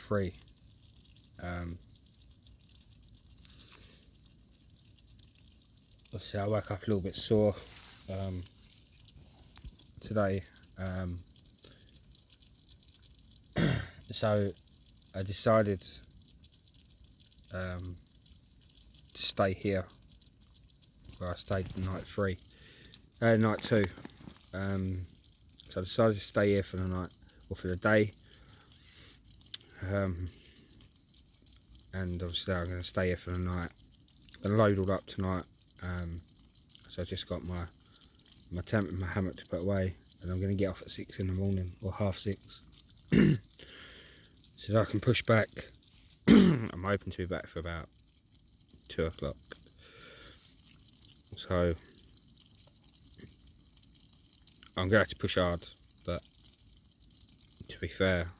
3. Obviously I woke up a little bit sore today, so I decided to stay here where I stayed night 2. So I decided to stay here for the night, or for the day, and obviously I'm going to stay here for the night. I'm going to load all up tonight, so I just got my tent and my hammock to put away, and I'm going to get off at 6 in the morning, or half 6, so that I can push back. I'm hoping to be back for about 2 o'clock, so I'm going to have to push hard, but to be fair,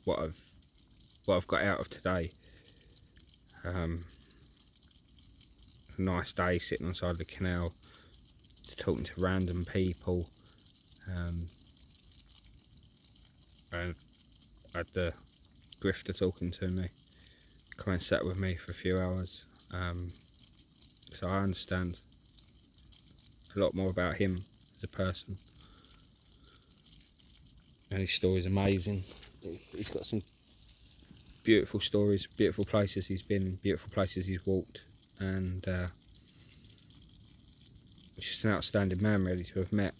what I've got out of today, a nice day sitting on the side of the canal, talking to random people, and I had the grifter talking to me, come and sat with me for a few hours, so I understand a lot more about him as a person, and his story is amazing. He's got some beautiful stories, beautiful places he's been, beautiful places he's walked, and just an outstanding man really to have met.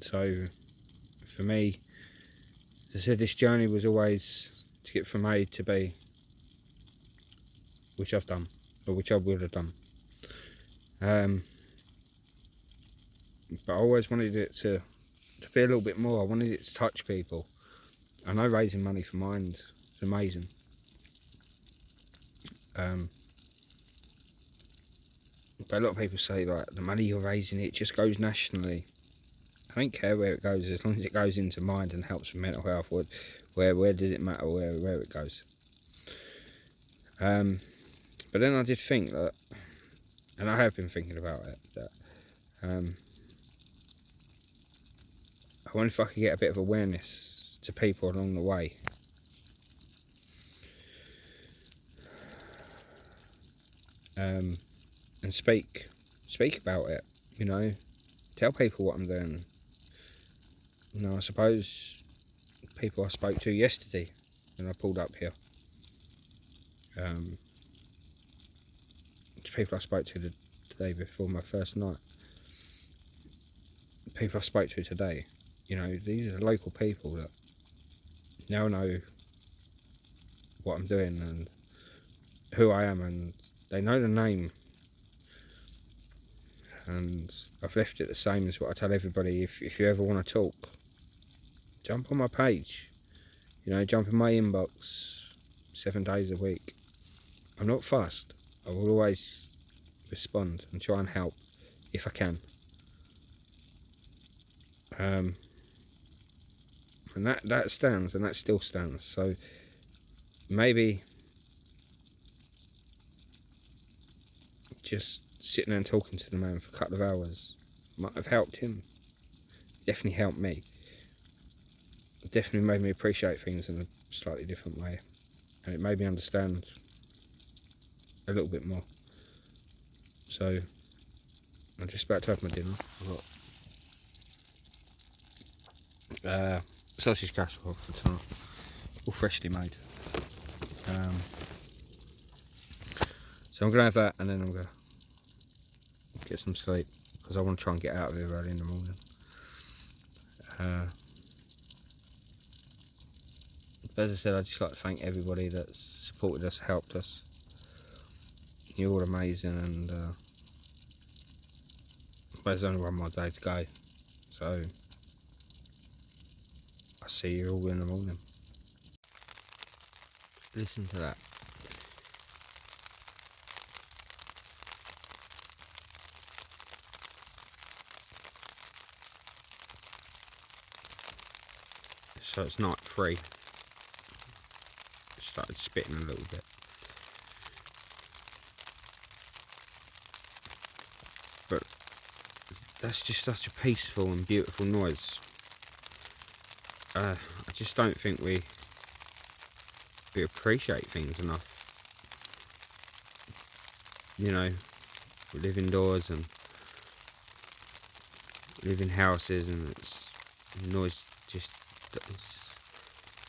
So for me, as I said, this journey was always to get from A to B, which I've done, or which I would have done, but I always wanted it to be a little bit more. I wanted it to touch people. I know raising money for Mind is amazing, but a lot of people say, like, the money you're raising, it just goes nationally. I don't care where it goes, as long as it goes into Mind and helps with mental health. Where does it matter where it goes? But then I did think that, and I have been thinking about it, that I wonder if I could get a bit of awareness to people along the way. And speak about it, you know, tell people what I'm doing. You know, I suppose people I spoke to yesterday when I pulled up here, to people I spoke to the day before my first night, people I spoke to today, you know, these are local people that now know what I'm doing and who I am, and they know the name, and I've left it the same as what I tell everybody. If you ever want to talk, jump on my page, you know, jump in my inbox 7 days a week. I'm not fussed. I will always respond and try and help if I can. And that stands, and that still stands. So maybe just sitting there and talking to the man for a couple of hours might have helped him. Definitely helped me. It definitely made me appreciate things in a slightly different way, and it made me understand a little bit more. So I'm just about to have my dinner. I've got sausage casserole for tonight, all freshly made. So I'm going to have that, and then I'm going to get some sleep, because I want to try and get out of here early in the morning. But as I said, I'd just like to thank everybody that's supported us, helped us. You're all amazing, and there's only one more day to go, so I'll see you all in the morning. Listen to that. So it's night 3. Started spitting a little bit. But that's just such a peaceful and beautiful noise. I just don't think we appreciate things enough. You know, we live indoors and live in houses, and it's noise just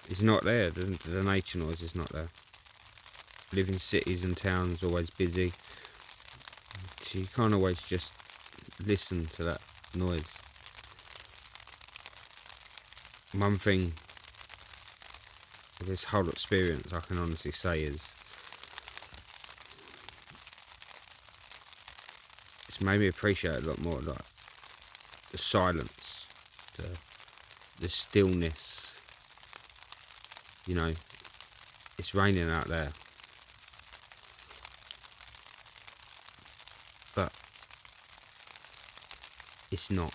it's not there. The nature noise is not there. Live in cities and towns, always busy, so you can't always just listen to that noise. One thing of this whole experience I can honestly say is it's made me appreciate a lot more, like the silence, the stillness. You know, it's raining out there, but it's not.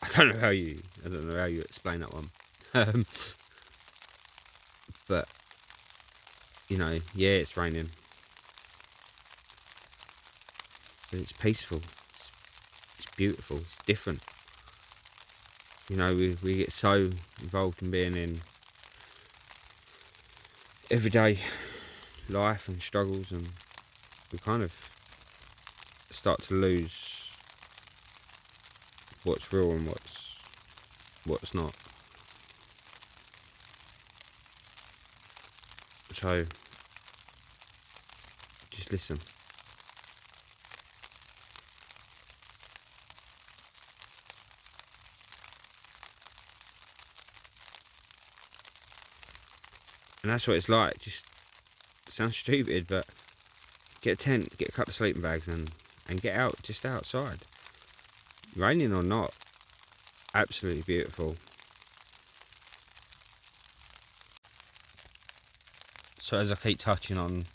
I don't know how you explain that one. But you know, yeah, it's raining, but it's peaceful. It's beautiful. It's different. You know, we get so involved in being in everyday life and struggles, and we kind of start to lose what's real and what's not. So just listen. And that's what it's like. Just sounds stupid, but get a tent, get a couple of sleeping bags, and get out, just outside. Raining or not, absolutely beautiful. So as I keep touching on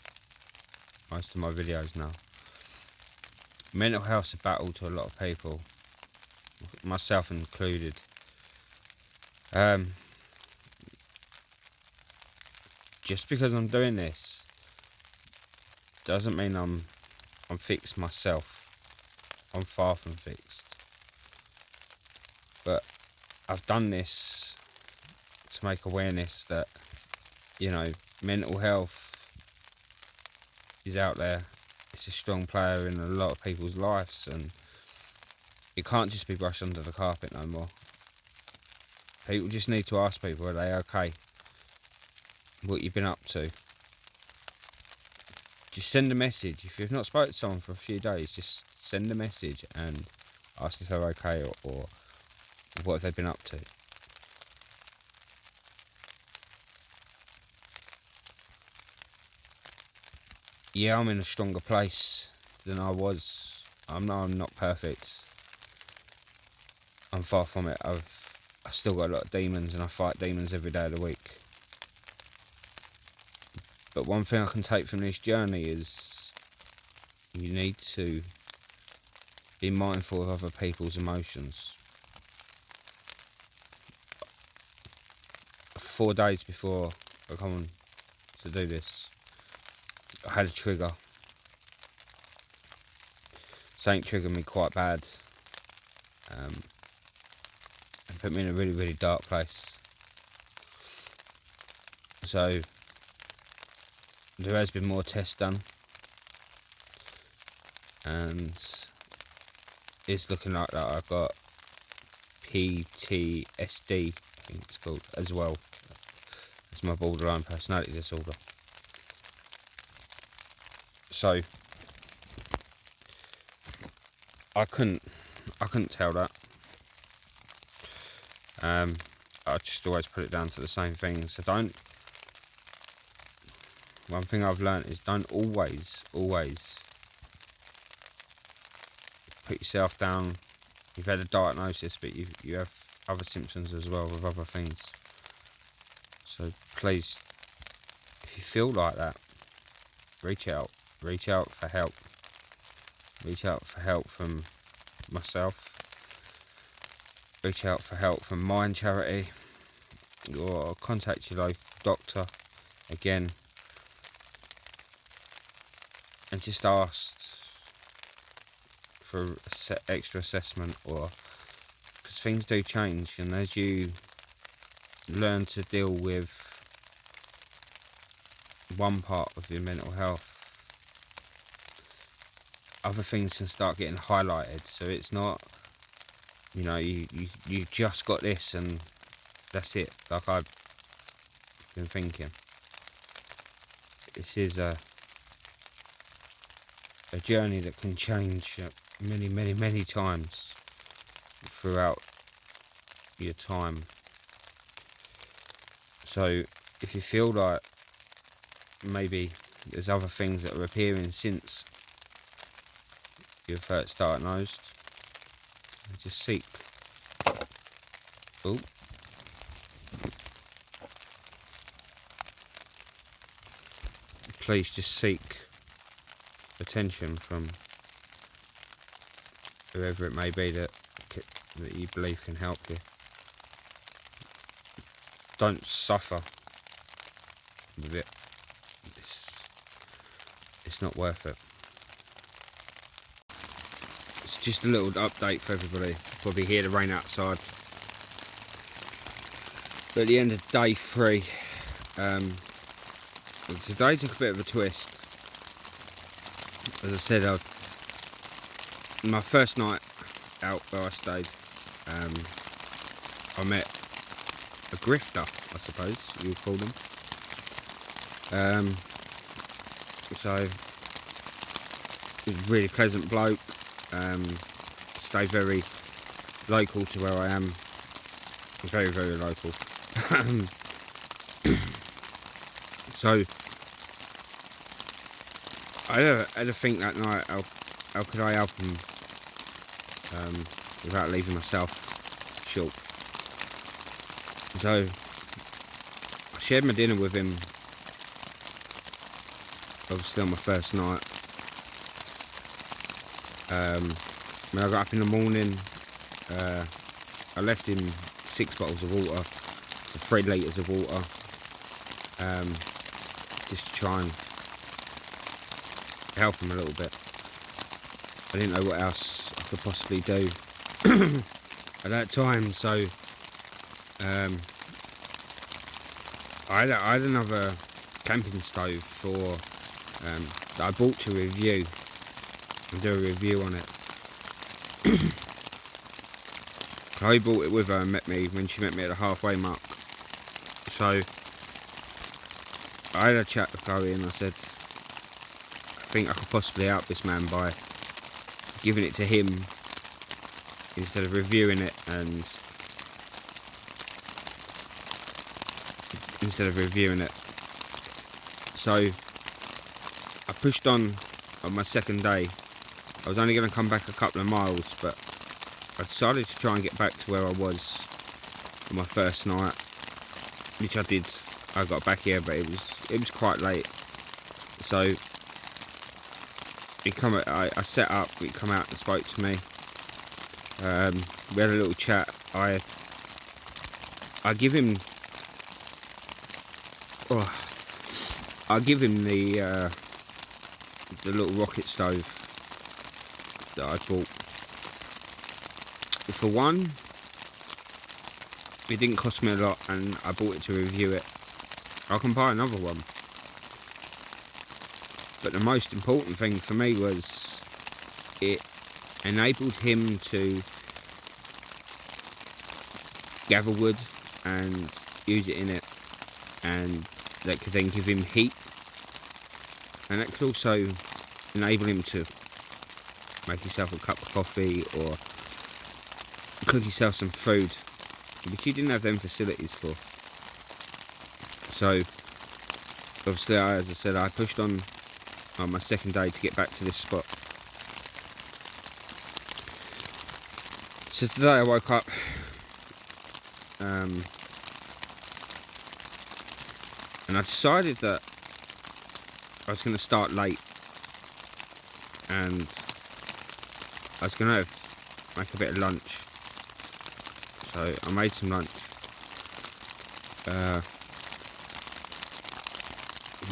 most of my videos now, mental health's a battle to a lot of people, myself included. Just because I'm doing this doesn't mean I'm fixed myself. I'm far from fixed. But I've done this to make awareness that, you know, mental health is out there. It's a strong player in a lot of people's lives, and it can't just be brushed under the carpet no more. People just need to ask people, are they okay? What you've been up to. Just send a message. If you've not spoken to someone for a few days, just send a message and ask if they're okay, or what have they been up to. Yeah, I'm in a stronger place than I was. I'm not perfect. I'm far from it. I've still got a lot of demons, and I fight demons every day of the week. But one thing I can take from this journey is you need to be mindful of other people's emotions. 4 days before I come on to do this, I had a trigger. Something triggered me quite bad, and put me in a really, really dark place. So there has been more tests done, and it's looking like that I've got PTSD, I think it's called, as well. It's my borderline personality disorder. So I couldn't tell that. I just always put it down to the same thing. So one thing I've learnt is don't always put yourself down. You've had a diagnosis, but you have other symptoms as well with other things. So please, if you feel like that, reach out for help. Reach out for help from myself. Reach out for help from Mind Charity, or contact your local doctor again, and just ask for extra assessment, or because things do change, and as you learn to deal with one part of your mental health, other things can start getting highlighted. So it's not, you know, you just got this and that's it, like I've been thinking. This is a journey that can change many times throughout your time. So if you feel like maybe there's other things that are appearing since you've first diagnosed, just seek. Oh. Please just seek attention from whoever it may be that you believe can help you. Don't suffer with it. It's not worth it. It's just a little update for everybody. Probably hear the rain outside. But at the end of day 3, today took a bit of a twist. As I said, my first night out where I stayed, I met a grifter, I suppose you would call them. So he was a really pleasant bloke. Stayed very local to where I am. Very local. So I had a think that night, how could I help him without leaving myself short. So I shared my dinner with him, obviously on my first night. When I got up in the morning, I left him 6 bottles of water, 3 litres of water, just to try and help him a little bit. I didn't know what else I could possibly do at that time, so I had another camping stove that I bought to review and do a review on it. Chloe bought it with her and when she met me at the halfway mark. So I had a chat with Chloe and I said, I think I could possibly help this man by giving it to him instead of reviewing it So I pushed on my second day. I was only going to come back a couple of miles, but I decided to try and get back to where I was on my first night, which I did. I got back here, but it was quite late. So I set up. He come out and spoke to me. We had a little chat. I give him. I give him the little rocket stove that I bought. For one, it didn't cost me a lot, and I bought it to review it. I can buy another one. But the most important thing for me was it enabled him to gather wood and use it in it, and that could then give him heat, and that could also enable him to make himself a cup of coffee or cook himself some food, which he didn't have them facilities for. So obviously, as I said, I pushed on my second day to get back to this spot. So today I woke up and I decided that I was going to start late, and I was going to make a bit of lunch. So I made some lunch,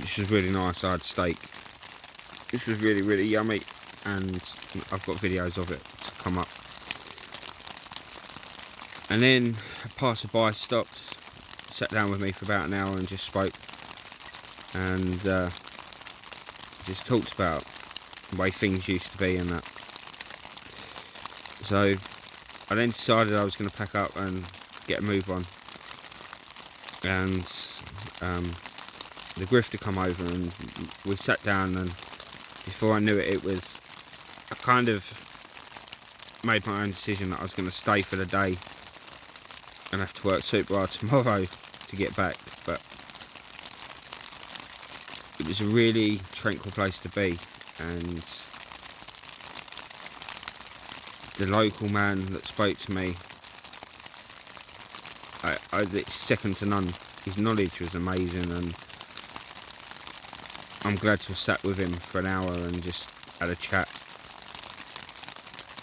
which was really nice. I had steak, which was really yummy, and I've got videos of it to come up. And then a passerby stopped, sat down with me for about an hour and just spoke, and just talked about the way things used to be and that. So I then decided I was going to pack up and get a move on, and the grifter come over and we sat down, and before I knew it, I kind of made my own decision that I was going to stay for the day and have to work super hard tomorrow to get back. But it was a really tranquil place to be, and the local man that spoke to me, it's second to none. His knowledge was amazing, and I'm glad to have sat with him for an hour and just had a chat.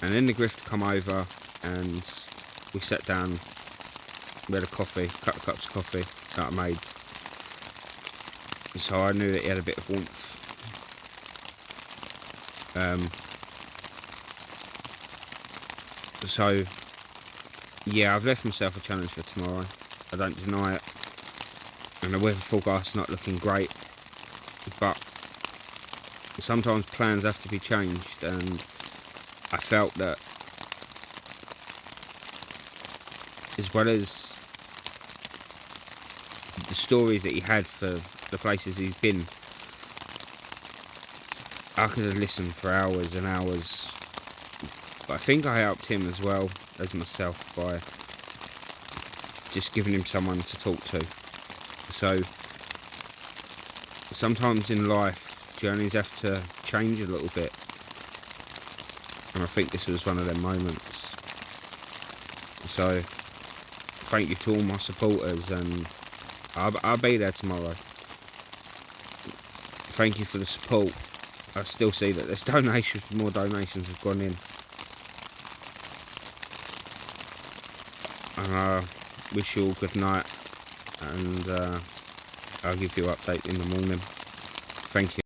And then the grifter come over and we sat down, we had a couple of cups of coffee that I made. So I knew that he had a bit of warmth. So yeah, I've left myself a challenge for tomorrow. I don't deny it. And the weather forecast's not looking great, but sometimes plans have to be changed, and I felt that, as well as the stories that he had for the places he's been, I could have listened for hours and hours. But I think I helped him as well as myself by just giving him someone to talk to. So sometimes in life, journeys have to change a little bit, and I think this was one of them moments. So thank you to all my supporters, and I'll be there tomorrow. Thank you for the support. I still see that there's donations, more donations have gone in, and I wish you all good night, and I'll give you an update in the morning. Thank you.